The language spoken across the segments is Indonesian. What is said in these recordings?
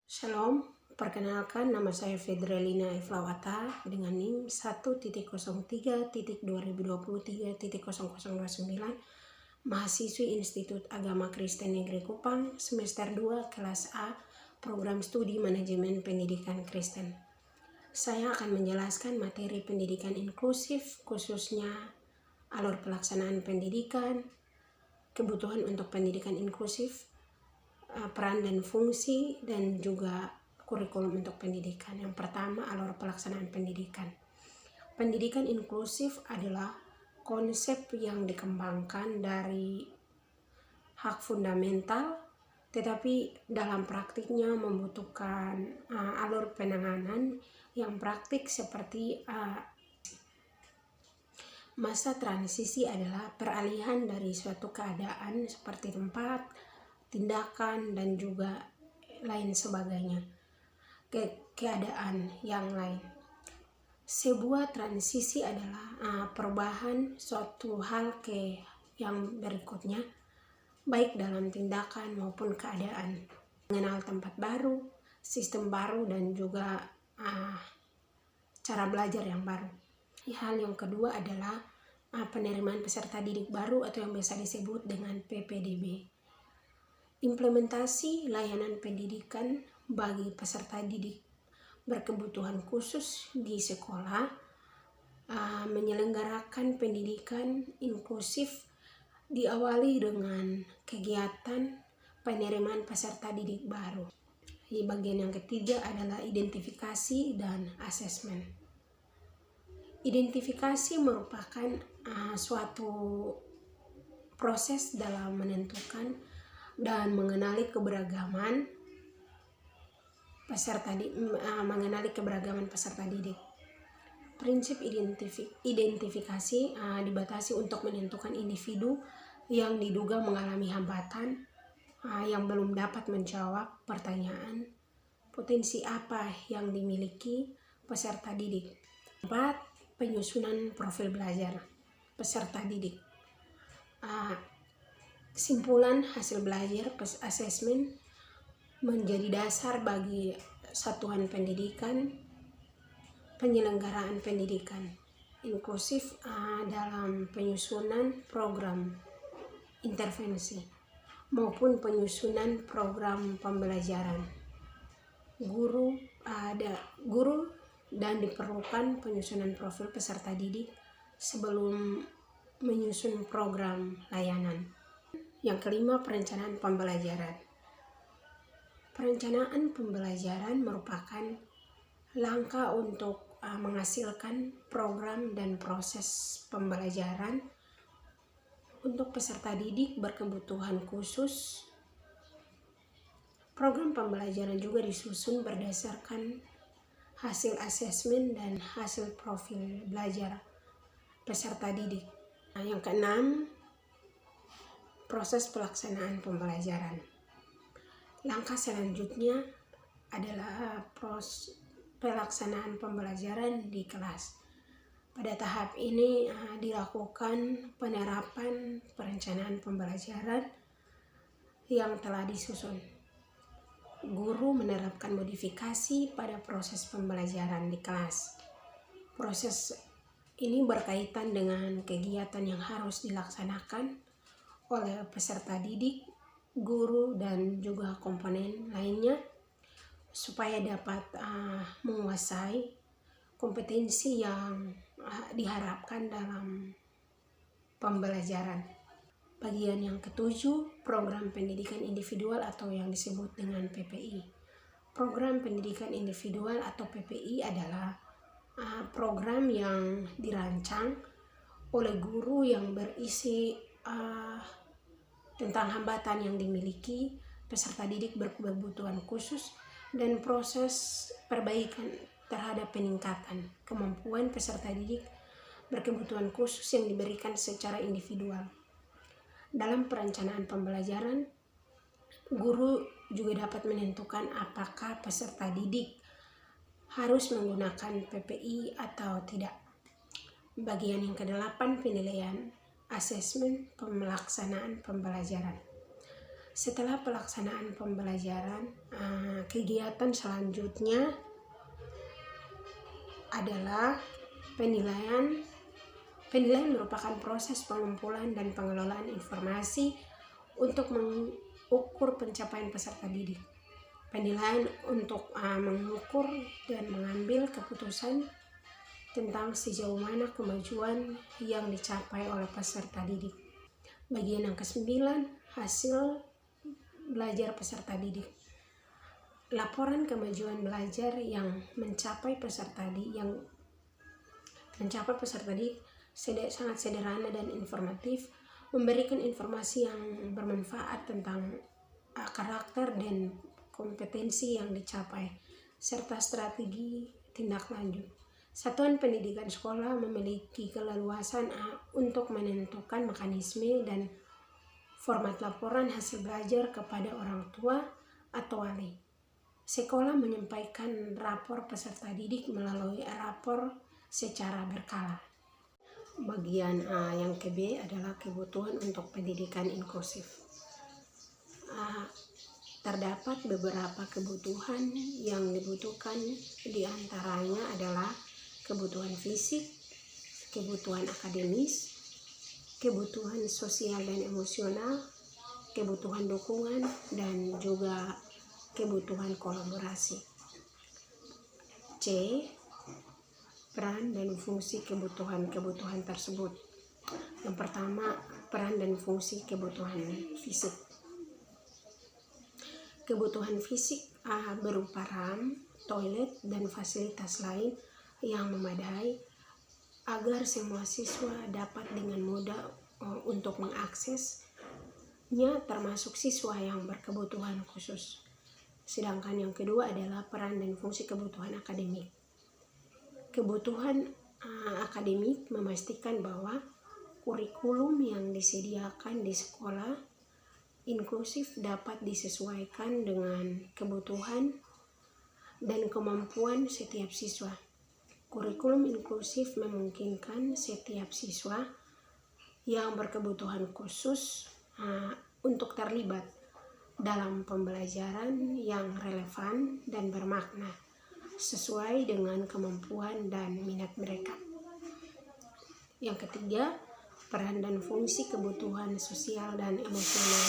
Shalom, perkenalkan nama saya Fedrelina Eflawata dengan NIM 1.03.2023.0029, mahasiswi Institut Agama Kristen Negeri Kupang, semester 2 kelas A, program studi manajemen pendidikan Kristen. Saya akan menjelaskan materi pendidikan inklusif, khususnya alur pelaksanaan pendidikan, kebutuhan untuk pendidikan inklusif, peran dan fungsi, dan juga kurikulum untuk pendidikan. Yang pertama, alur pelaksanaan pendidikan. Pendidikan inklusif adalah konsep yang dikembangkan dari hak fundamental, tetapi dalam praktiknya membutuhkan alur penanganan yang praktik seperti masa transisi adalah peralihan dari suatu keadaan seperti tempat, tindakan, dan juga lain sebagainya ke keadaan yang lain. Sebuah transisi adalah perubahan suatu hal ke yang berikutnya, baik dalam tindakan maupun keadaan, mengenal tempat baru, sistem baru, dan juga cara belajar yang baru. Hal yang kedua adalah penerimaan peserta didik baru atau yang biasa disebut dengan PPDB. Implementasi layanan pendidikan bagi peserta didik berkebutuhan khusus di sekolah, menyelenggarakan pendidikan inklusif diawali dengan kegiatan penerimaan peserta didik baru. Di bagian yang ketiga adalah identifikasi dan asesmen. Identifikasi merupakan suatu proses dalam menentukan dan mengenali keberagaman peserta didik. Prinsip identifikasi dibatasi untuk menentukan individu yang diduga mengalami hambatan, yang belum dapat menjawab pertanyaan potensi apa yang dimiliki peserta didik. 4. Penyusunan profil belajar peserta didik. Kesimpulan hasil belajar asesmen menjadi dasar bagi satuan pendidikan penyelenggaraan pendidikan inklusif dalam penyusunan program intervensi maupun penyusunan program pembelajaran. Guru dan diperlukan penyusunan profil peserta didik sebelum menyusun program layanan. Yang kelima, perencanaan pembelajaran. Perencanaan pembelajaran merupakan langkah untuk menghasilkan program dan proses pembelajaran untuk peserta didik berkebutuhan khusus. Program pembelajaran juga disusun berdasarkan hasil asesmen dan hasil profil belajar peserta didik. Yang keenam, proses pelaksanaan pembelajaran. Langkah selanjutnya adalah proses pelaksanaan pembelajaran di kelas. Pada tahap ini dilakukan penerapan perencanaan pembelajaran yang telah disusun. Guru menerapkan modifikasi pada proses pembelajaran di kelas. Proses ini berkaitan dengan kegiatan yang harus dilaksanakan oleh peserta didik, guru, dan juga komponen lainnya supaya dapat menguasai kompetensi yang diharapkan dalam pembelajaran. Bagian yang ketujuh, program pendidikan individual atau yang disebut dengan PPI. Program pendidikan individual atau PPI adalah program yang dirancang oleh guru yang berisi tentang hambatan yang dimiliki peserta didik berkebutuhan khusus dan proses perbaikan terhadap peningkatan kemampuan peserta didik berkebutuhan khusus yang diberikan secara individual. Dalam perencanaan pembelajaran, guru juga dapat menentukan apakah peserta didik harus menggunakan PPI atau tidak. Bagian yang ke-8, penilaian asesmen pelaksanaan pembelajaran. Setelah pelaksanaan pembelajaran, kegiatan selanjutnya adalah penilaian. Penilaian merupakan proses pengumpulan dan pengelolaan informasi untuk mengukur pencapaian peserta didik. Penilaian untuk mengukur dan mengambil keputusan tentang sejauh mana kemajuan yang dicapai oleh peserta didik. Bagian yang ke-9, hasil belajar peserta didik. Laporan kemajuan belajar yang mencapai peserta didik sangat sederhana dan informatif, memberikan informasi yang bermanfaat tentang karakter dan kompetensi yang dicapai, serta strategi tindak lanjut. Satuan pendidikan sekolah memiliki keleluasan untuk menentukan mekanisme dan format laporan hasil belajar kepada orang tua atau wali. Sekolah menyampaikan rapor peserta didik melalui rapor secara berkala. Bagian yang ke-B adalah kebutuhan untuk pendidikan inklusif. Terdapat beberapa kebutuhan yang dibutuhkan, diantaranya adalah kebutuhan fisik, kebutuhan akademis, kebutuhan sosial dan emosional, kebutuhan dukungan, dan juga kebutuhan kolaborasi. C. Peran dan fungsi kebutuhan tersebut. Yang pertama, peran dan fungsi kebutuhan fisik. Kebutuhan fisik berupa RAM, toilet, dan fasilitas lain yang memadai agar semua siswa dapat dengan mudah untuk mengaksesnya, termasuk siswa yang berkebutuhan khusus. Sedangkan yang kedua adalah peran dan fungsi kebutuhan akademik. Kebutuhan akademik memastikan bahwa kurikulum yang disediakan di sekolah inklusif dapat disesuaikan dengan kebutuhan dan kemampuan setiap siswa. Kurikulum inklusif memungkinkan setiap siswa yang berkebutuhan khusus untuk terlibat dalam pembelajaran yang relevan dan bermakna sesuai dengan kemampuan dan minat mereka. Yang ketiga, peran dan fungsi kebutuhan sosial dan emosional.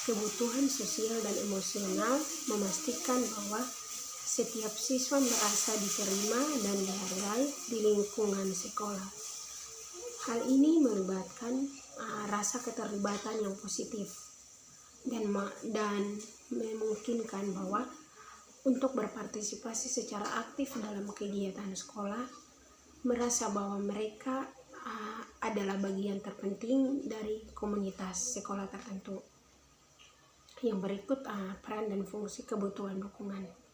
Kebutuhan sosial dan emosional memastikan bahwa setiap siswa merasa diterima dan dihargai di lingkungan sekolah. Hal ini melibatkan rasa keterlibatan yang positif dan memungkinkan bahwa untuk berpartisipasi secara aktif dalam kegiatan sekolah, merasa bahwa mereka adalah bagian terpenting dari komunitas sekolah tertentu. Yang berikut peran dan fungsi kebutuhan dukungan.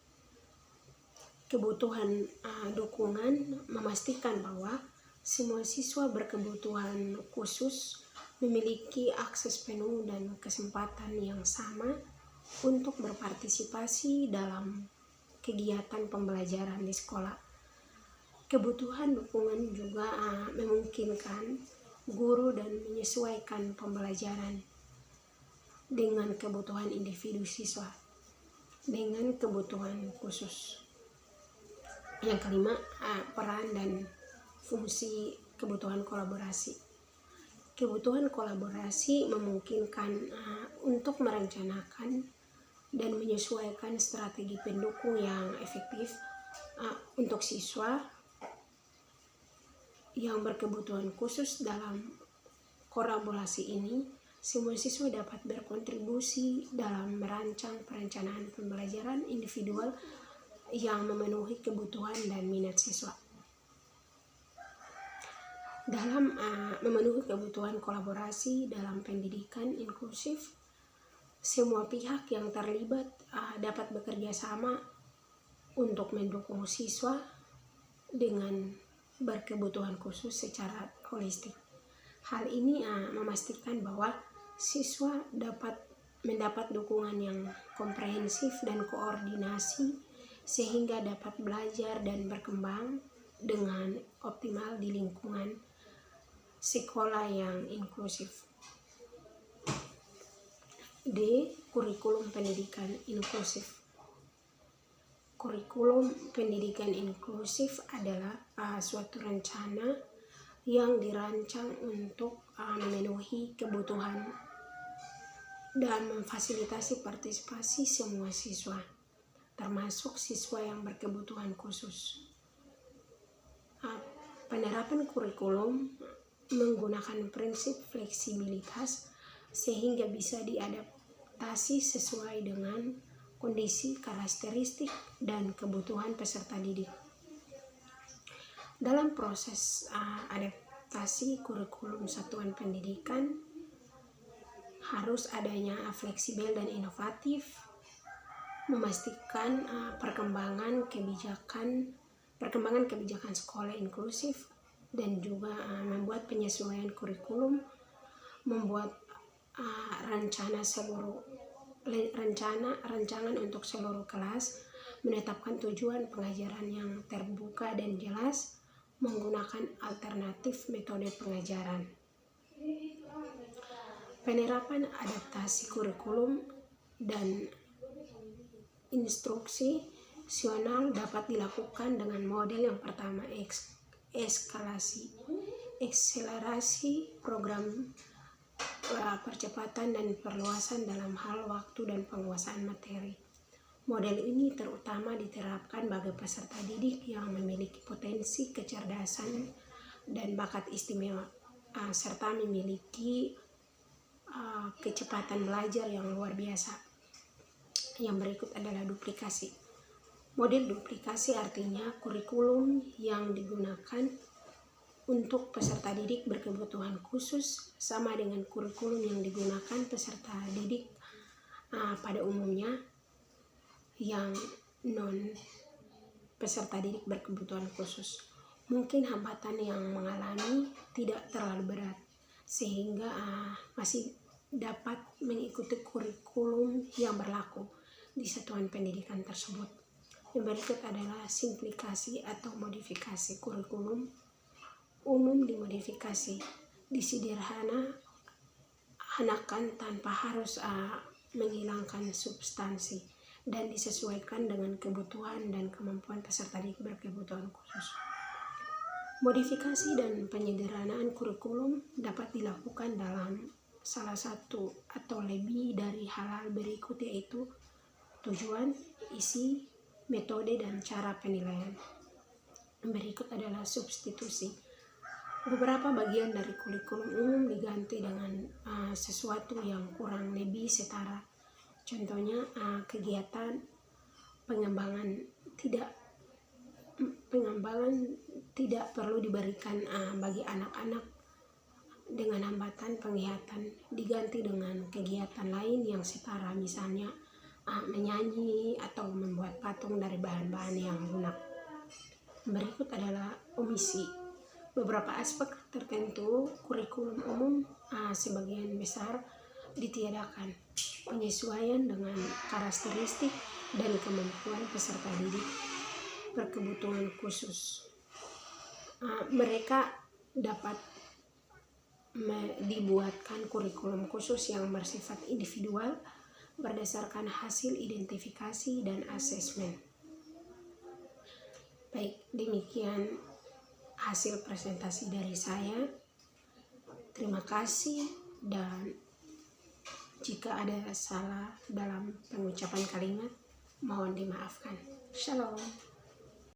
Kebutuhan dukungan memastikan bahwa semua siswa berkebutuhan khusus memiliki akses penuh dan kesempatan yang sama untuk berpartisipasi dalam kegiatan pembelajaran di sekolah. Kebutuhan dukungan juga memungkinkan guru dan menyesuaikan pembelajaran dengan kebutuhan individu siswa dengan kebutuhan khusus. Yang kelima, peran dan fungsi kebutuhan kolaborasi. Kebutuhan kolaborasi memungkinkan untuk merencanakan dan menyesuaikan strategi pendukung yang efektif untuk siswa yang berkebutuhan khusus. Dalam kolaborasi ini, semua siswa dapat berkontribusi dalam merancang perencanaan pembelajaran individual yang memenuhi kebutuhan dan minat siswa. Dalam memenuhi kebutuhan kolaborasi dalam pendidikan inklusif, semua pihak yang terlibat dapat bekerja sama untuk mendukung siswa dengan berkebutuhan khusus secara holistik. Hal ini memastikan bahwa siswa dapat mendapat dukungan yang komprehensif dan koordinasi sehingga dapat belajar dan berkembang dengan optimal di lingkungan sekolah yang inklusif. D. Kurikulum pendidikan inklusif. Kurikulum pendidikan inklusif adalah suatu rencana yang dirancang untuk memenuhi kebutuhan dan memfasilitasi partisipasi semua siswa, termasuk siswa yang berkebutuhan khusus. Penerapan kurikulum menggunakan prinsip fleksibilitas sehingga bisa diadaptasi sesuai dengan kondisi, karakteristik, dan kebutuhan peserta didik. Dalam proses adaptasi kurikulum satuan pendidikan harus adanya fleksibel dan inovatif, memastikan perkembangan kebijakan sekolah inklusif, dan juga membuat penyesuaian kurikulum, membuat rancangan untuk seluruh kelas, menetapkan tujuan pengajaran yang terbuka dan jelas, menggunakan alternatif metode pengajaran. Penerapan adaptasi kurikulum dan instruksional dapat dilakukan dengan model yang pertama, akselerasi program, percepatan dan perluasan dalam hal waktu dan penguasaan materi. Model ini terutama diterapkan bagi peserta didik yang memiliki potensi kecerdasan dan bakat istimewa, serta memiliki kecepatan belajar yang luar biasa. Yang berikut adalah duplikasi. Model duplikasi artinya kurikulum yang digunakan untuk peserta didik berkebutuhan khusus sama dengan kurikulum yang digunakan peserta didik pada umumnya yang non peserta didik berkebutuhan khusus. Mungkin hambatan yang mengalami tidak terlalu berat sehingga masih dapat mengikuti kurikulum yang berlaku di satuan pendidikan tersebut. Yang berikut adalah simplifikasi atau modifikasi kurikulum umum. Dimodifikasi, disederhanakan tanpa harus menghilangkan substansi dan disesuaikan dengan kebutuhan dan kemampuan peserta didik berkebutuhan khusus. Modifikasi dan penyederhanaan kurikulum dapat dilakukan dalam salah satu atau lebih dari hal berikut, yaitu tujuan, isi, metode, dan cara penilaian. Berikut adalah substitusi. Beberapa bagian dari kurikulum umum diganti dengan sesuatu yang kurang lebih setara. Contohnya kegiatan pengembangan tidak perlu diberikan bagi anak-anak dengan hambatan penglihatan, diganti dengan kegiatan lain yang setara, misalnya menyanyi atau membuat patung dari bahan-bahan yang lunak. Berikut adalah omisi. Beberapa aspek tertentu kurikulum umum sebagian besar ditiadakan. Penyesuaian dengan karakteristik dan kemampuan peserta didik berkebutuhan khusus. Mereka dapat dibuatkan kurikulum khusus yang bersifat individual berdasarkan hasil identifikasi dan asesmen. Baik, demikian hasil presentasi dari saya. Terima kasih, dan jika ada salah dalam pengucapan kalimat mohon dimaafkan. Shalom.